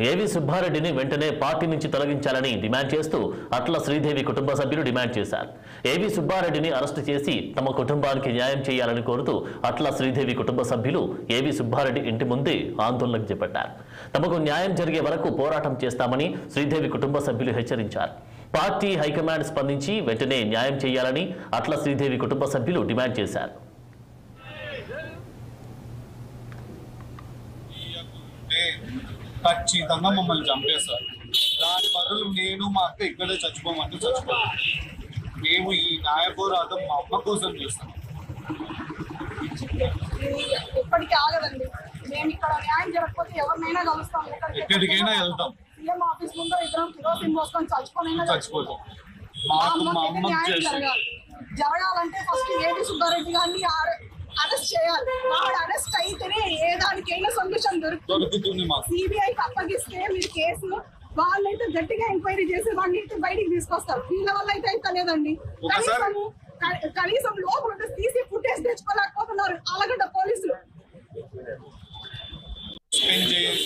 ఏవి సుబ్బారెడ్డిని వెంటనే పార్టీ నుంచి తొలగించాలని డిమాండ్ చేస్తూ అట్ల శ్రీదేవి కుటుంబ సభ్యులు డిమాండ్ చేశారు. ఏవి సుబ్బారెడ్డిని అరెస్టు చేసి తమ కుటుంబానికి న్యాయం చేయాలని కోరుతూ అట్ల శ్రీదేవి కుటుంబ సభ్యులు ఏవి సుబ్బారెడ్డి ఇంటి ముందే ఆందోళనకు చేపట్టారు. తమకు న్యాయం జరిగే వరకు పోరాటం చేస్తామని శ్రీదేవి కుటుంబ సభ్యులు హెచ్చరించారు. పార్టీ హైకమాండ్ స్పందించి వెంటనే న్యాయం చేయాలని అట్ల శ్రీదేవి కుటుంబ సభ్యులు డిమాండ్ చేశారు. ఖచ్చితంగా మమ్మల్ని చంపేశారు. దాని బదులు నేను మా అక్క ఇక్కడే చచ్చిపోమంటే చచ్చిపోతాం. మేము ఈ న్యాయ పోరాటం మా అమ్మ కోసం చేస్తాం. ఇప్పటికీ ఆగదండి. మేము ఇక్కడ న్యాయం జరగకపోతే ఎవరినైనా కలుస్తాం, ఎక్కడికైనా వెళ్తాం. సీఎం ఆఫీస్ ముందర ఇద్దరం కిరోసిన్ పోసుకొని చచ్చిపోతాం. మాకు మా అమ్మ జరగాలంటే ఫస్ట్ ఏవి సుబ్బారెడ్డి గారిని అరెస్ట్ చేయాలి. వాడు అరెస్ట్ అయితేనే ఏ దానికైనా సొల్యూషన్ దొరుకుతుంది. సిబిఐకి అప్పగిస్తే మీరు కేసు వాళ్ళైతే గట్టిగా ఎంక్వైరీ చేసి వాళ్ళని బయటికి తీసుకొస్తారు. వీళ్ళ వల్ల అయితే అయితే లేదండి. కనీసం లోపల తీసి ఫుటేజ్ తెచ్చుకోలేకపోతున్నారు. ఆలగడ్డ